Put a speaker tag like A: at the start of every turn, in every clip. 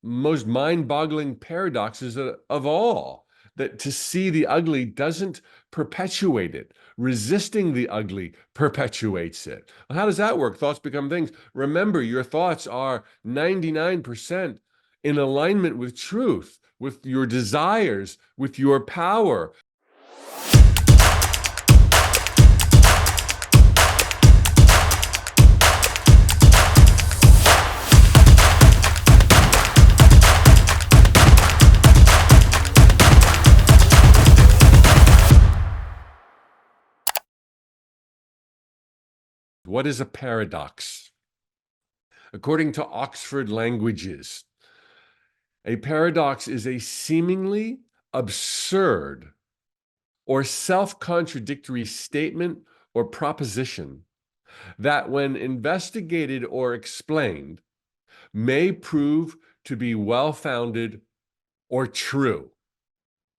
A: most mind-boggling paradoxes of all, that to see the ugly doesn't perpetuate it. Resisting the ugly perpetuates it. Well, how does that work? Thoughts become things. Remember, your thoughts are 99% in alignment with truth, with your desires, with your power. What is a paradox? According to Oxford Languages, a paradox is a seemingly absurd or self-contradictory statement or proposition that, when investigated or explained, may prove to be well-founded or true.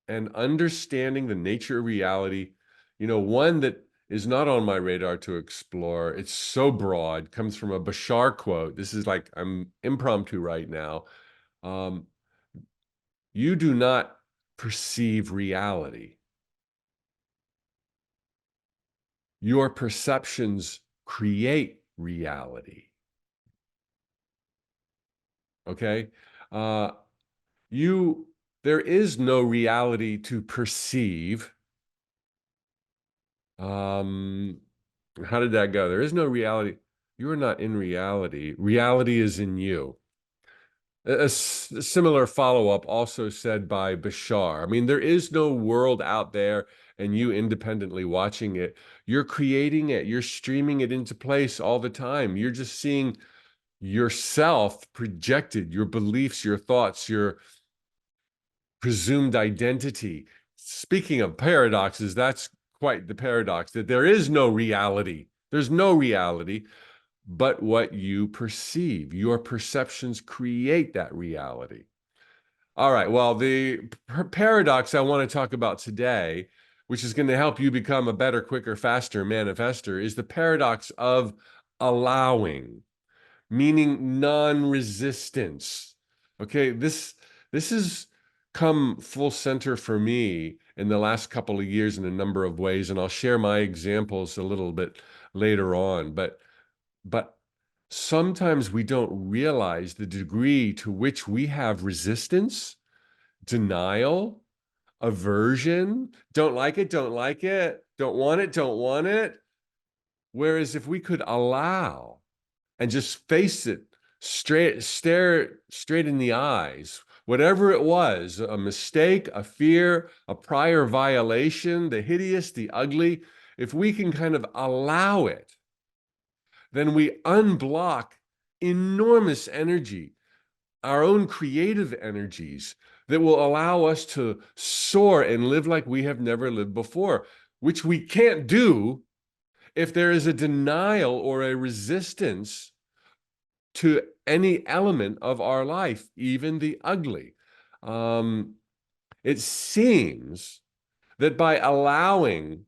A: And understanding the nature of reality, one that is not on my radar to explore, it's so broad, comes from a Bashar quote. This is like, I'm impromptu right now. You do not perceive reality. Your perceptions create reality. Okay? There is no reality to perceive. How did that go? There is no reality. You are not in reality. Reality is in you. A similar follow-up also said by Bashar. I mean, there is no world out there and you independently watching it. You're creating it. You're streaming it into place all the time. You're just seeing yourself projected, your beliefs, your thoughts, your presumed identity. Speaking of paradoxes, that's quite the paradox, that there is no reality. There's no reality but what you perceive. Your perceptions create that reality. All right, well, the paradox I want to talk about today, which is going to help you become a better, quicker, faster manifester, is the paradox of allowing, meaning non-resistance. Okay, this has come full center for me in the last couple of years in a number of ways, and I'll share my examples a little bit later on. But sometimes we don't realize the degree to which we have resistance, denial, aversion, don't like it, don't want it, don't want it. Whereas if we could allow and just face it, stare straight in the eyes, whatever it was, a mistake, a fear, a prior violation, the hideous, the ugly, if we can kind of allow it, then we unblock enormous energy, our own creative energies that will allow us to soar and live like we have never lived before, which we can't do if there is a denial or a resistance to any element of our life, even the ugly. It seems that by allowing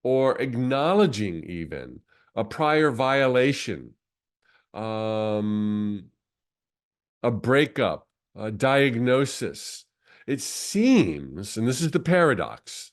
A: or acknowledging even a prior violation, a breakup, a diagnosis, it seems, and this is the paradox,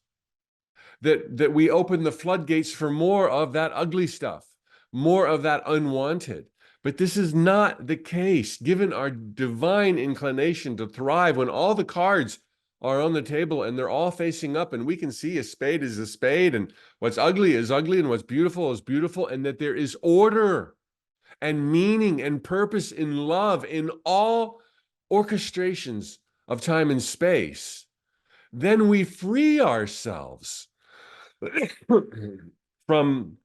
A: that we open the floodgates for more of that ugly stuff, more of that unwanted. But this is not the case. Given our divine inclination to thrive, when all the cards are on the table and they're all facing up, and we can see a spade is a spade, and what's ugly is ugly, and what's beautiful is beautiful, and that there is order and meaning and purpose in love in all orchestrations of time and space, then we free ourselves from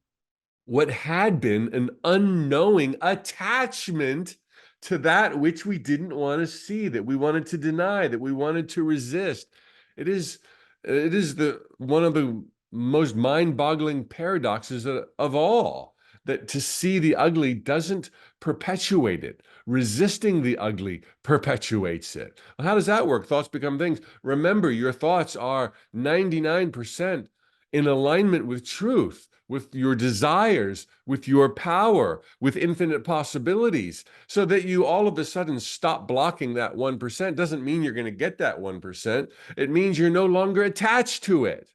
A: what had been an unknowing attachment to that which we didn't want to see, that we wanted to deny, that we wanted to resist. It is one of the most mind-boggling paradoxes of all, that to see the ugly doesn't perpetuate it. Resisting the ugly perpetuates it. Well, how does that work? Thoughts become things. Remember, your thoughts are 99% in alignment with truth, with your desires, with your power, with infinite possibilities, so that you all of a sudden stop blocking that 1%. Doesn't mean you're going to get that 1%. It means you're no longer attached to it.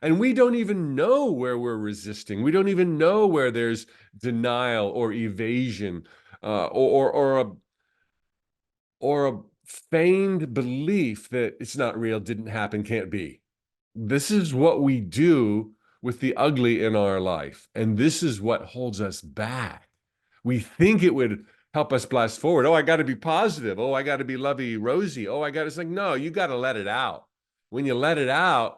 A: And we don't even know where we're resisting. We don't even know where there's denial or evasion, or a feigned belief that it's not real, didn't happen, can't be. This is what we do with the ugly in our life. And this is what holds us back. We think it would help us blast forward. Oh, I got to be positive. Oh, I got to be lovey rosy. Oh, I got to, it's like, no, you got to let it out. When you let it out,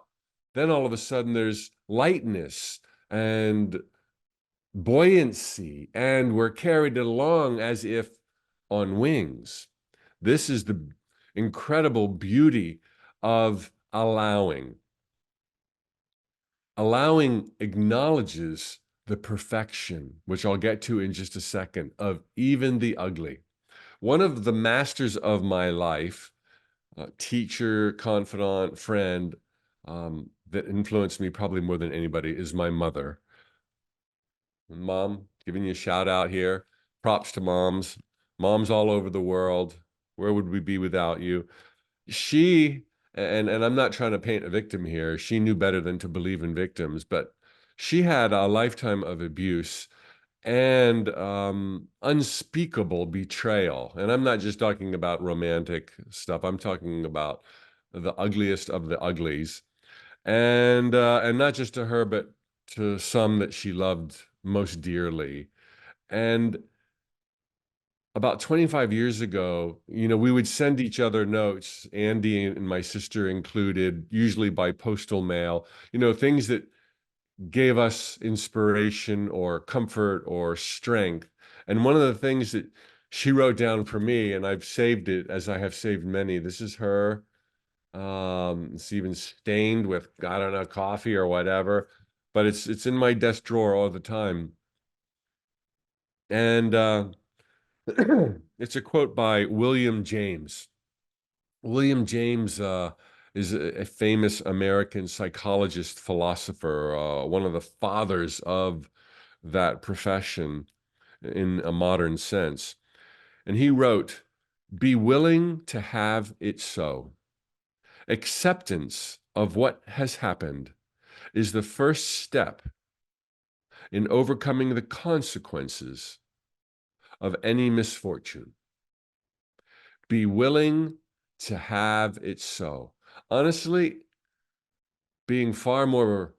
A: then all of a sudden there's lightness and buoyancy, and we're carried along as if on wings. This is the incredible beauty of allowing. Allowing acknowledges the perfection, which I'll get to in just a second, of even the ugly. One of the masters of my life, teacher, confidant, friend, that influenced me probably more than anybody, is my mother. Mom, giving you a shout out here. Props to moms. Moms all over the world. Where would we be without you? She, and I'm not trying to paint a victim here. She knew better than to believe in victims, but she had a lifetime of abuse and unspeakable betrayal. And I'm not just talking about romantic stuff. I'm talking about the ugliest of the uglies. And not just to her, but to some that she loved most dearly. And about 25 years ago, we would send each other notes, Andy and my sister included, usually by postal mail, things that gave us inspiration or comfort or strength. And one of the things that she wrote down for me, and I've saved it as I have saved many, this is her. It's even stained with, I don't know, coffee or whatever, but it's in my desk drawer all the time. And it's a quote by William James. William James is a famous American psychologist, philosopher, one of the fathers of that profession in a modern sense. And he wrote, "Be willing to have it so. Acceptance of what has happened is the first step in overcoming the consequences of any misfortune. Be willing to have it so." Honestly, being far more,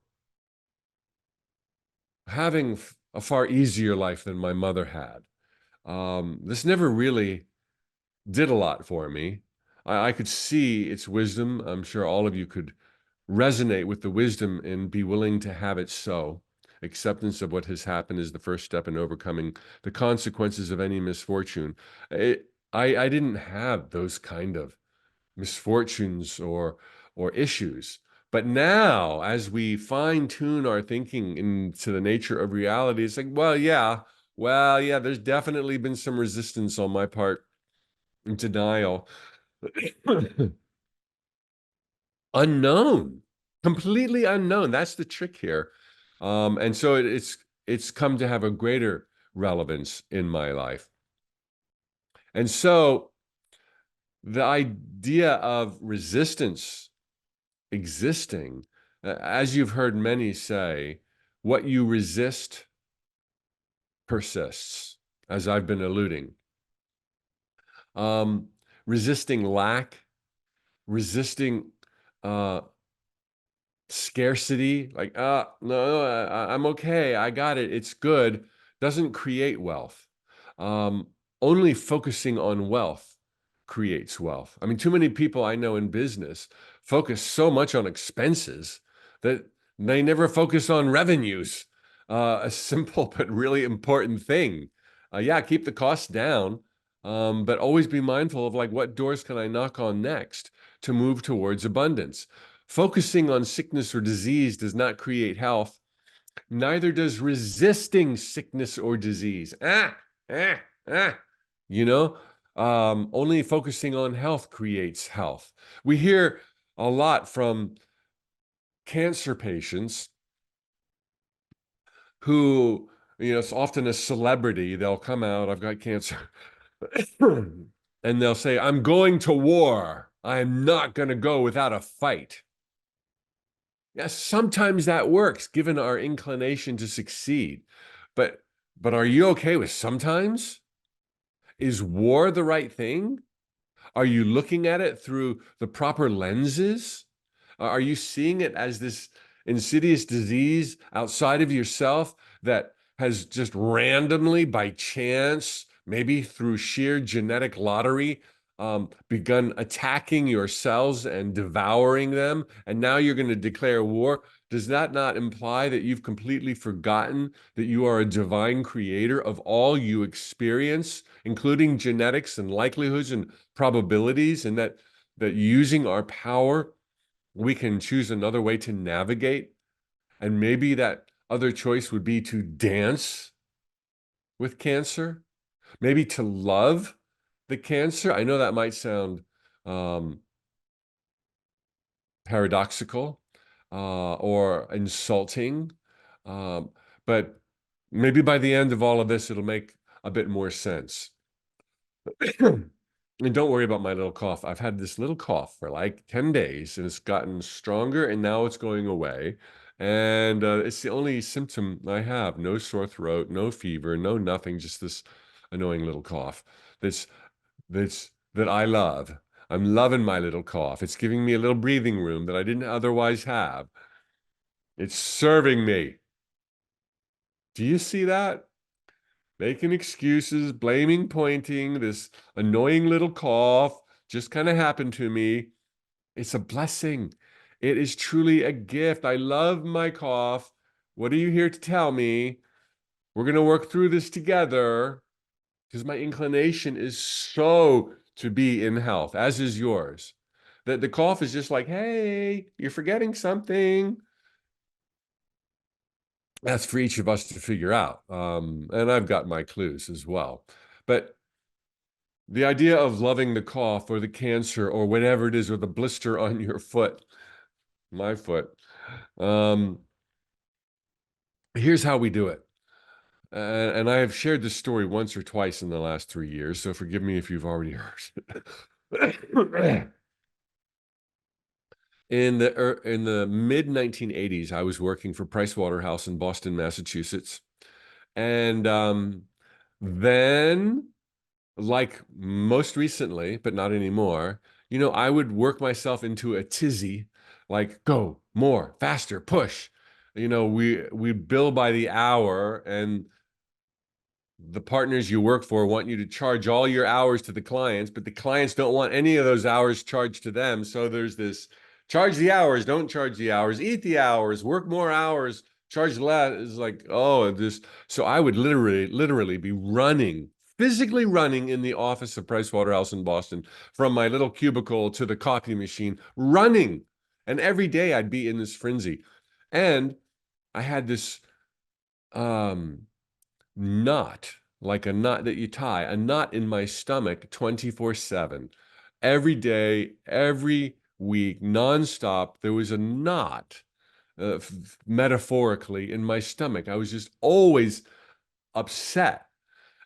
A: having a far easier life than my mother had. This never really did a lot for me. I could see its wisdom. I'm sure all of you could resonate with the wisdom and be willing to have it so. Acceptance of what has happened is the first step in overcoming the consequences of any misfortune. I didn't have those kind of misfortunes or issues. But now, as we fine tune our thinking into the nature of reality, it's like, well, yeah, there's definitely been some resistance on my part, denial. Unknown, completely unknown. That's the trick here. And so it's come to have a greater relevance in my life. And so the idea of resistance existing, as you've heard many say, what you resist persists, as I've been alluding. Resisting lack, resisting scarcity, like, no, I'm okay, I got it, it's good, doesn't create wealth. Only focusing on wealth creates wealth. I mean, too many people I know in business focus so much on expenses that they never focus on revenues. A simple but really important thing. Yeah, keep the costs down, but always be mindful of, like, what doors can I knock on next to move towards abundance. Focusing on sickness or disease does not create health. Neither does resisting sickness or disease. You know, only focusing on health creates health. We hear a lot from cancer patients who, it's often a celebrity. They'll come out, I've got cancer, and they'll say, I'm going to war. I'm not going to go without a fight. Yes, sometimes that works given our inclination to succeed. But are you okay with sometimes? Is war the right thing? Are you looking at it through the proper lenses? Are you seeing it as this insidious disease outside of yourself that has just randomly, by chance, maybe through sheer genetic lottery, begun attacking your cells and devouring them? And now you're going to declare war? Does that not imply that you've completely forgotten that you are a divine creator of all you experience, including genetics and likelihoods and probabilities, and that using our power, we can choose another way to navigate? And maybe that other choice would be to dance with cancer, maybe to love the cancer. I know that might sound um, paradoxical or insulting, um, but maybe by the end of all of this, it'll make a bit more sense. And don't worry about my little cough. I've had this little cough for like 10 days and it's gotten stronger and now it's going away. And it's the only symptom I have. No sore throat, no fever, no nothing, just this annoying little cough that's that I love. I'm loving my little cough. It's giving me a little breathing room that I didn't otherwise have. It's serving me. Do you see that? Making excuses, blaming, pointing, this annoying little cough just kind of happened to me. It's a blessing. It is truly a gift. I love my cough. What are you here to tell me? We're going to work through this together because my inclination is so to be in health, as is yours. That the cough is just like, hey, you're forgetting something. That's for each of us to figure out. And I've got my clues as well. But the idea of loving the cough or the cancer or whatever it is, or the blister on your foot, my foot, um, here's how we do it. And I have shared this story once or twice in the last 3 years, so forgive me if you've already heard it. In the mid 1980s, I was working for Price Waterhouse in Boston, Massachusetts. And then, like most recently, but not anymore, I would work myself into a tizzy, like go more, faster, push. We bill by the hour, and the partners you work for want you to charge all your hours to the clients, but the clients don't want any of those hours charged to them. So there's this charge the hours, don't charge the hours, eat the hours, work more hours, charge less. It's like, oh, this. So I would literally be running, physically running in the office of Price Waterhouse in Boston from my little cubicle to the coffee machine, running. And every day I'd be in this frenzy. And I had this knot, like a knot that you tie, a knot in my stomach 24/7. Every day, every week, nonstop, there was a knot, metaphorically, in my stomach. I was just always upset.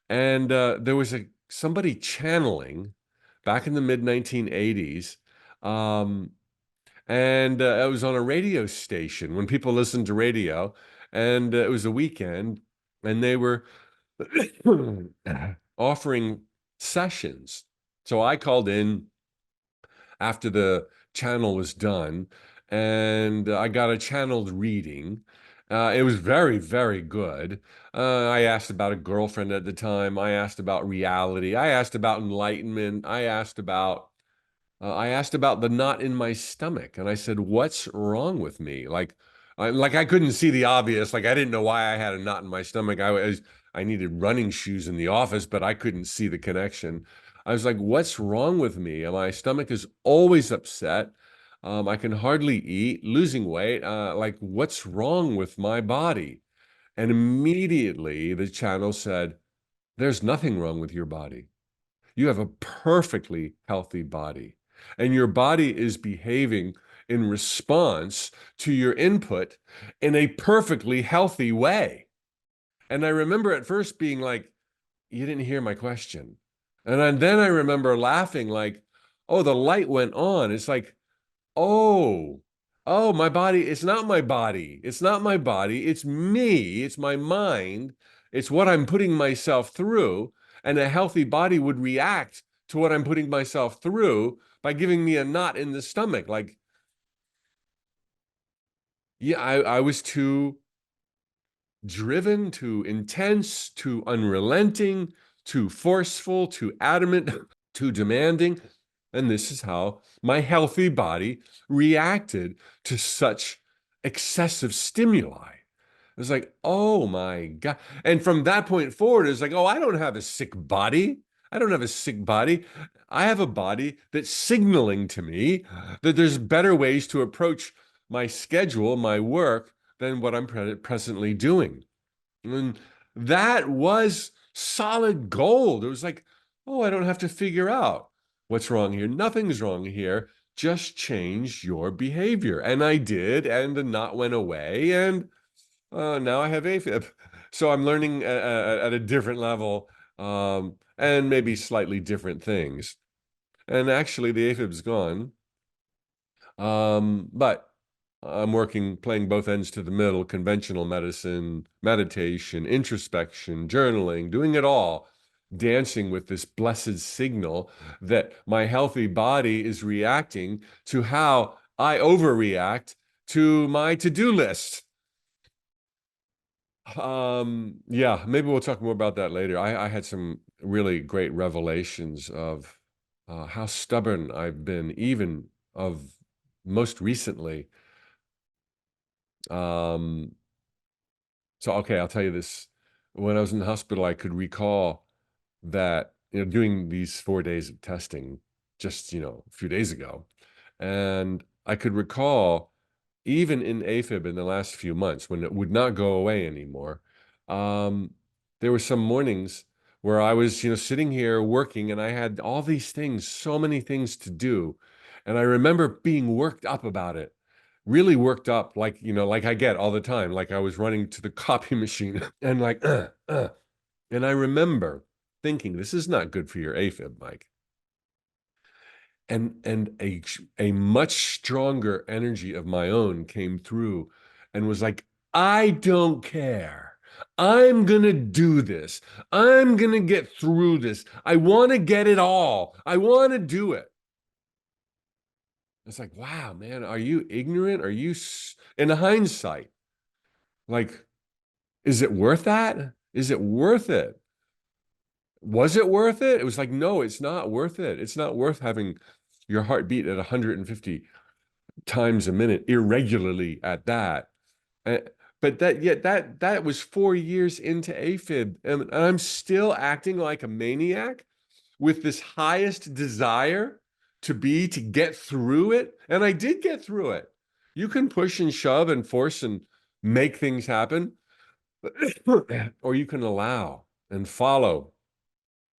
A: And there was somebody channeling back in the mid 1980s. Um, and it was on a radio station when people listened to radio. And it was a weekend, and they were offering sessions. So I called in after the channel was done, and I got a channeled reading. It was very, very good. I asked about a girlfriend at the time. I asked about reality. I asked about enlightenment. I asked about the knot in my stomach, and I said, "What's wrong with me?" I couldn't see the obvious. Like I didn't know why I had a knot in my stomach. I needed running shoes in the office, but I couldn't see the connection. I was like, "What's wrong with me?" And my stomach is always upset. I can hardly eat, losing weight. Like, what's wrong with my body? And immediately the channel said, "There's nothing wrong with your body. You have a perfectly healthy body, and your body is behaving in response to your input in a perfectly healthy way." And I remember at first being like, you didn't hear my question. And then I remember laughing like, oh, the light went on. It's like, oh, oh, my body, it's not my body. It's not my body. It's me. It's my mind. It's what I'm putting myself through. And a healthy body would react to what I'm putting myself through by giving me a knot in the stomach. Like, yeah, I was too driven, too intense, too unrelenting, too forceful, too adamant, too demanding. And this is how my healthy body reacted to such excessive stimuli. It was like, oh my God. And from that point forward, it's like, oh, I don't have a sick body. I don't have a sick body. I have a body that's signaling to me that there's better ways to approach my schedule, my work, than what I'm presently doing. And that was solid gold. It was like, oh, I don't have to figure out what's wrong here. Nothing's wrong here. Just change your behavior. And I did, and the knot went away, and now I have AFib. So I'm learning at a different level, and maybe slightly different things. And actually, the AFib's gone. But I'm working, playing both ends to the middle, conventional medicine, meditation, introspection, journaling, doing it all, dancing with this blessed signal that my healthy body is reacting to how I overreact to my to-do list. Yeah, maybe we'll talk more about that later. I had some really great revelations of how stubborn I've been, even of most recently. Um, so okay, I'll tell you this. When I was in the hospital, I could recall that, doing these 4 days of testing just, a few days ago. And I could recall even in AFib in the last few months when it would not go away anymore. Um, there were some mornings where I was, sitting here working and I had all these things, so many things to do. And I remember being worked up about it, really worked up, like, like I get all the time, like I was running to the copy machine and like, and I remember thinking, this is not good for your AFib, Mike. And a much stronger energy of my own came through and was like, I don't care. I'm gonna do this. I'm gonna get through this. I want to get it all. I want to do it. It's like, wow, man, are you ignorant? Are you, in hindsight, like, is it worth that? Is it worth it? Was it worth it? It was like, no, it's not worth it. It's not worth having your heart beat at 150 times a minute irregularly at that. Uh, but that was 4 years into AFib, and I'm still acting like a maniac with this highest desire to get through it. And I did get through it. You can push and shove and force and make things happen, or you can allow and follow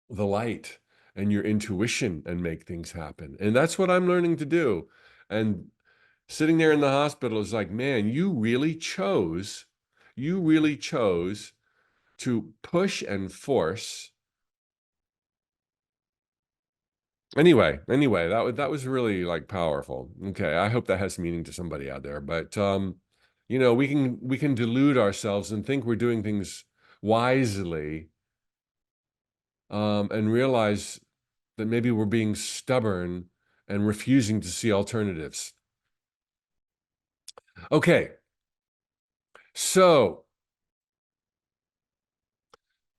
A: the light and your intuition and make things happen. And that's what I'm learning to do. And sitting there in the hospital is like, man, you really chose to push and force. Anyway, that was really like powerful. Okay, I hope that has meaning to somebody out there. But we can delude ourselves and think we're doing things wisely, and realize that maybe we're being stubborn and refusing to see alternatives. Okay, so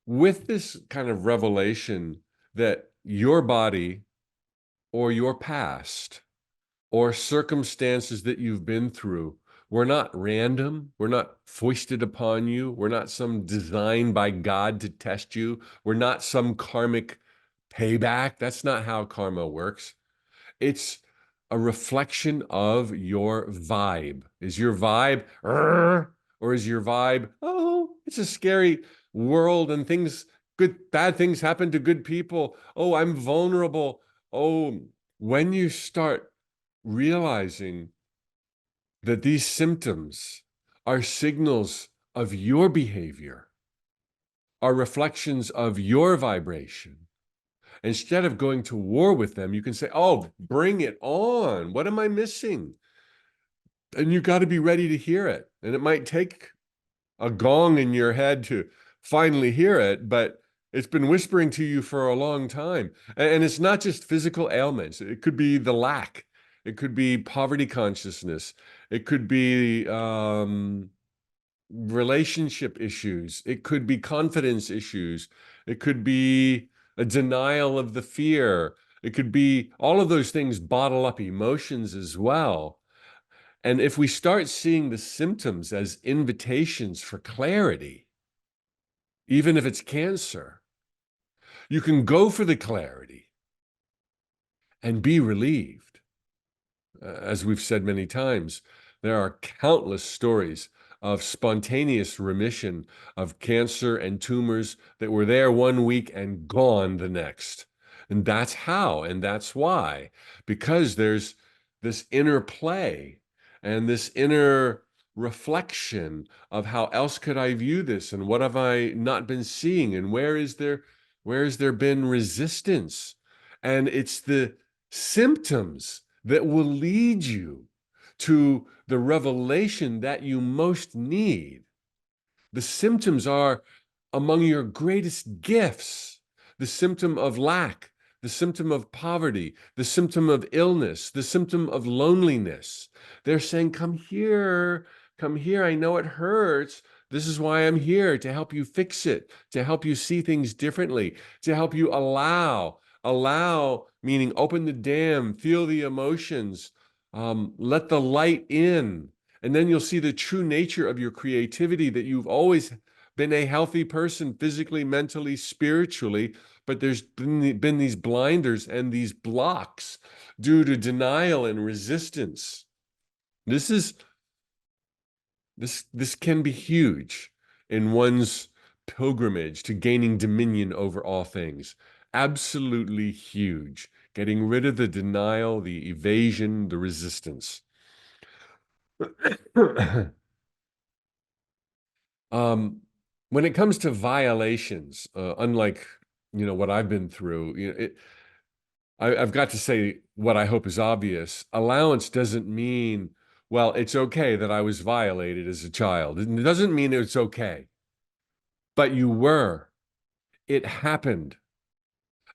A: with this kind of revelation that your body or your past or circumstances that you've been through were not random, were not foisted upon you, were not some design by God to test you, were not some karmic payback. That's not how karma works. It's a reflection of your vibe. Is your vibe, or is your vibe, oh, it's a scary world and bad things happen to good people. Oh, I'm vulnerable. Oh, when you start realizing that these symptoms are signals of your behavior, are reflections of your vibration. Instead of going to war with them, you can say, oh, bring it on. What am I missing? And you got to be ready to hear it. And it might take a gong in your head to finally hear it, but it's been whispering to you for a long time. And it's not just physical ailments. It could be the lack. It could be poverty consciousness. It could be relationship issues. It could be confidence issues. It could be a denial of the fear. It could be all of those things bottle up emotions as well. And if we start seeing the symptoms as invitations for clarity, even if it's cancer, you can go for the clarity and be relieved. As we've said many times, there are countless stories of spontaneous remission of cancer and tumors that were there one week and gone the next. And that's how, and that's why, because there's this inner play and this inner reflection of how else could I view this and what have I not been seeing and where has there been resistance? And it's the symptoms that will lead you to the revelation that you most need. The symptoms are among your greatest gifts. The symptom of lack, the symptom of poverty, the symptom of illness, the symptom of loneliness. They're saying, come here, I know it hurts. This is why I'm here, to help you fix it, to help you see things differently, to help you allow, meaning open the dam, feel the emotions, let the light in. And then you'll see the true nature of your creativity, that you've always been a healthy person, physically, mentally, spiritually, but there's been these blinders and these blocks due to denial and resistance. This can be huge in one's pilgrimage to gaining dominion over all things. Absolutely huge. Getting rid of the denial, the evasion, the resistance. When it comes to violations, unlike what I've been through, I've got to say what I hope is obvious. Allowance doesn't mean, well, it's okay that I was violated as a child. It doesn't mean it's okay, but you were. It happened,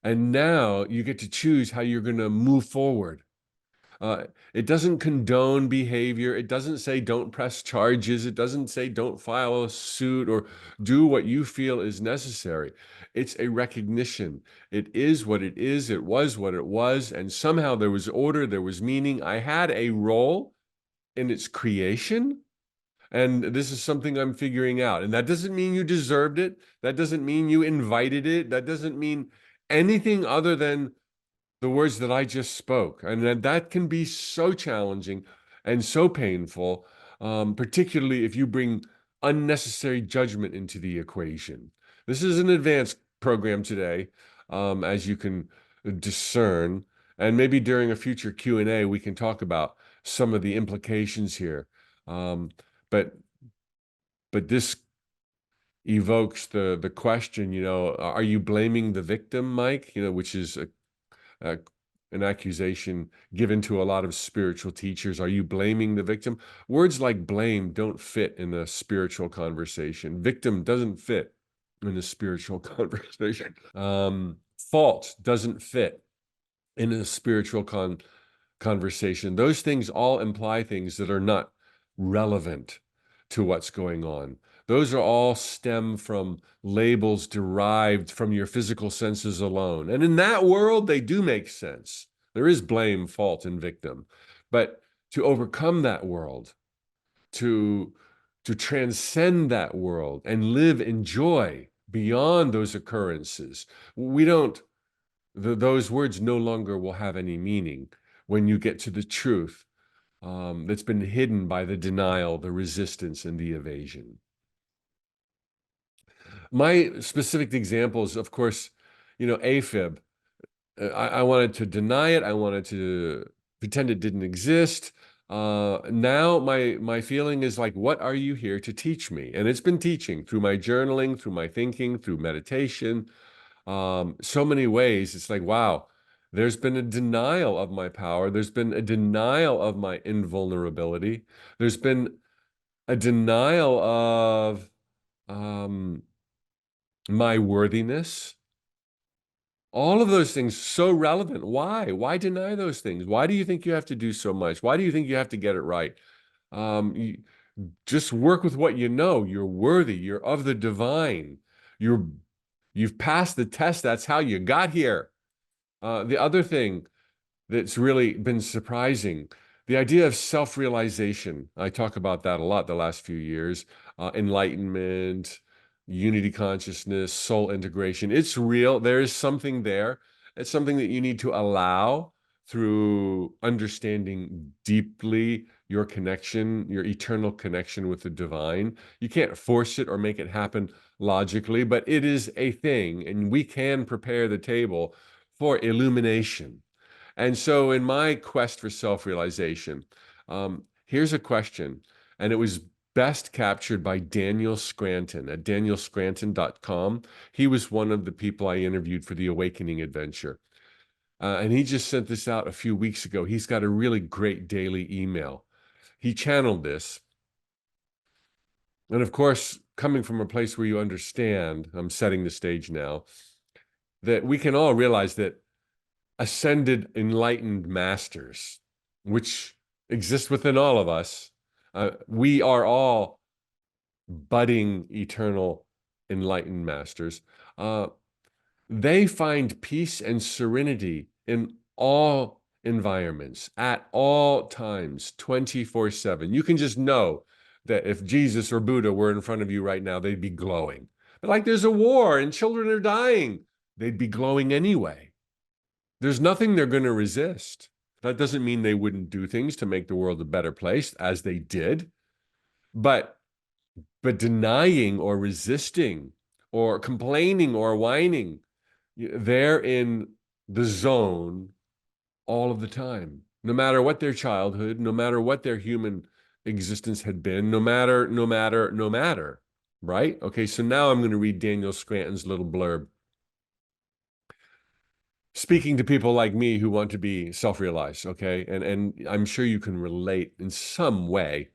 A: and now you get to choose how you're going to move forward. It doesn't condone behavior. It doesn't say don't press charges. It doesn't say don't file a suit or do what you feel is necessary. It's a recognition. It is what it is. It was what it was. And somehow there was order, there was meaning. I had a role in its creation. And this is something I'm figuring out. And that doesn't mean you deserved it. That doesn't mean you invited it. That doesn't mean anything other than the words that I just spoke. And that can be so challenging and so painful, particularly if you bring unnecessary judgment into the equation. This is an advanced program today, as you can discern. And maybe during a future Q&A, we can talk about some of the implications here. But this evokes the question, are you blaming the victim, Mike? Which is an accusation given to a lot of spiritual teachers. Are you blaming the victim? Words like blame don't fit in a spiritual conversation. Victim doesn't fit in a spiritual conversation. Fault doesn't fit in a spiritual conversation. Those things all imply things that are not relevant to what's going on. Those are all stem from labels derived from your physical senses alone. And in that world, they do make sense. There is blame, fault, and victim. But to overcome that world, to transcend that world and live in joy beyond those occurrences, those words no longer will have any meaning when you get to the truth that's been hidden by the denial, the resistance, and the evasion. My specific examples, of course, AFib. I wanted to deny it. I wanted to pretend it didn't exist. Now my feeling is like, what are you here to teach me? And it's been teaching through my journaling, through my thinking, through meditation, so many ways. It's like, wow, there's been a denial of my power. There's been a denial of my invulnerability. There's been a denial of um, my worthiness. All of those things so relevant. Why? Why deny those things? Why do you think you have to do so much? Why do you think you have to get it right? You just work with what you know. You're worthy. You're of the divine. You're you've passed the test. That's how you got here. The other thing that's really been surprising. The idea of self-realization. I talk about that a lot the last few years. Enlightenment, unity consciousness, soul integration. It's real. There is something there. It's something that you need to allow through understanding deeply your connection, your eternal connection with the divine. You can't force it or make it happen logically, but it is a thing, and we can prepare the table for illumination. And so, in my quest for self realization, here's a question, and it was best captured by Daniel Scranton at danielscranton.com. He was one of the people I interviewed for the Awakening Adventure. And he just sent this out a few weeks ago. He's got a really great daily email. He channeled this. And of course, coming from a place where you understand, I'm setting the stage now, that we can all realize that ascended enlightened masters, which exist within all of us. We are all budding eternal enlightened masters. They find peace and serenity in all environments, at all times, 24/7. You can just know that if Jesus or Buddha were in front of you right now, they'd be glowing. But like there's a war and children are dying, they'd be glowing anyway. There's nothing they're going to resist. That doesn't mean they wouldn't do things to make the world a better place, as they did. But denying or resisting or complaining or whining, they're in the zone all of the time. No matter what their childhood, no matter what their human existence had been, no matter, right? Okay, so now I'm going to read Daniel Scranton's little blurb. Speaking to people like me who want to be self-realized, okay? And I'm sure you can relate in some way.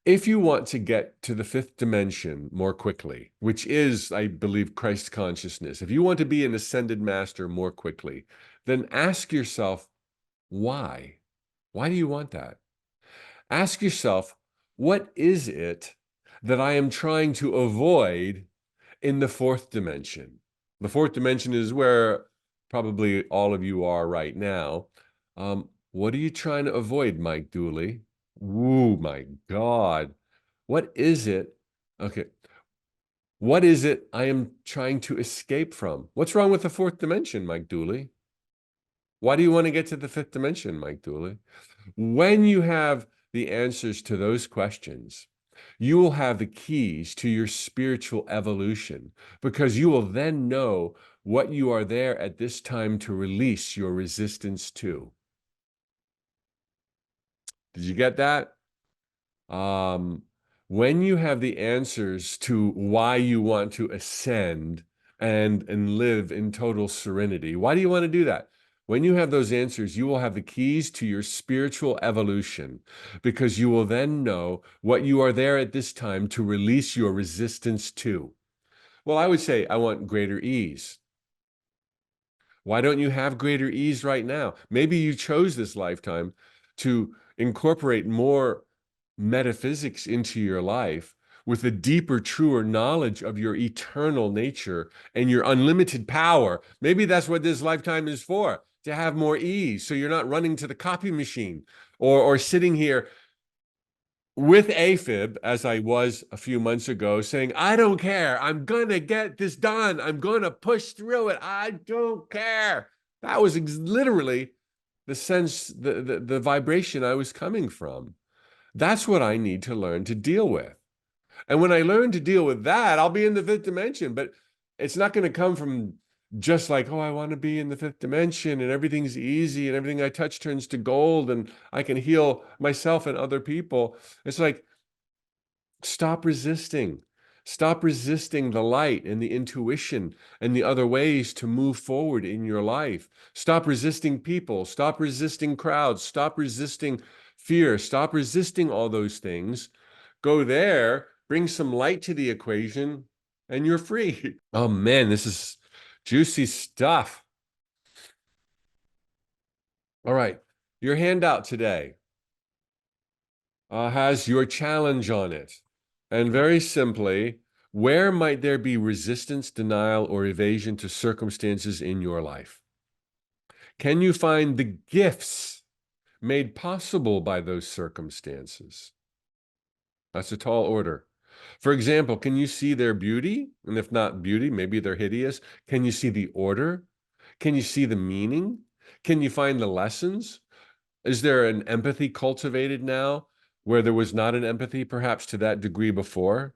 A: If you want to get to the fifth dimension more quickly, which is, I believe, Christ consciousness, if you want to be an ascended master more quickly, then ask yourself, why? Why do you want that? Ask yourself, what is it that I am trying to avoid in the fourth dimension? The fourth dimension is where probably all of you are right now. What are you trying to avoid, Mike Dooley? Ooh, my God. What is it? Okay. What is it I am trying to escape from? What's wrong with the fourth dimension, Mike Dooley? Why do you want to get to the fifth dimension, Mike Dooley? When you have the answers to those questions, you will have the keys to your spiritual evolution, because you will then know what you are there at this time to release your resistance to. Did you get that? When you have the answers to why you want to ascend and live in total serenity, why do you want to do that? When you have those answers, you will have the keys to your spiritual evolution, because you will then know what you are there at this time to release your resistance to. Well, I would say, I want greater ease. Why don't you have greater ease right now? Maybe you chose this lifetime to incorporate more metaphysics into your life with a deeper, truer knowledge of your eternal nature and your unlimited power. Maybe that's what this lifetime is for, to have more ease, so you're not running to the copy machine or sitting here with AFib, as I was a few months ago, saying, I don't care. I'm going to get this done. I'm going to push through it. I don't care. That was literally the sense, the vibration I was coming from. That's what I need to learn to deal with. And when I learn to deal with that, I'll be in the fifth dimension. But it's not going to come from just like, oh, I want to be in the fifth dimension and everything's easy and everything I touch turns to gold and I can heal myself and other people. It's like, stop resisting. Stop resisting the light and the intuition and the other ways to move forward in your life. Stop resisting people. Stop resisting crowds. Stop resisting fear. Stop resisting all those things. Go there, bring some light to the equation, and you're free. Oh man, this is juicy stuff. All right, your handout today has your challenge on it. And very simply, where might there be resistance, denial, or evasion to circumstances in your life? Can you find the gifts made possible by those circumstances? That's a tall order. For example, can you see their beauty? And if not beauty, maybe they're hideous. Can you see the order? Can you see the meaning? Can you find the lessons? Is there an empathy cultivated now where there was not an empathy perhaps to that degree before?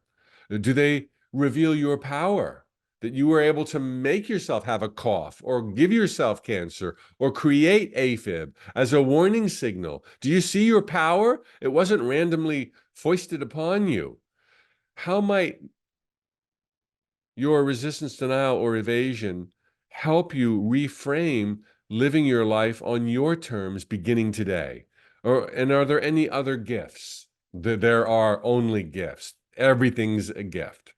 A: Do they reveal your power that you were able to make yourself have a cough or give yourself cancer or create AFib as a warning signal? Do you see your power? It wasn't randomly foisted upon you. How might your resistance, denial, or evasion help you reframe living your life on your terms beginning today? And are there any other gifts? There are only gifts. Everything's a gift.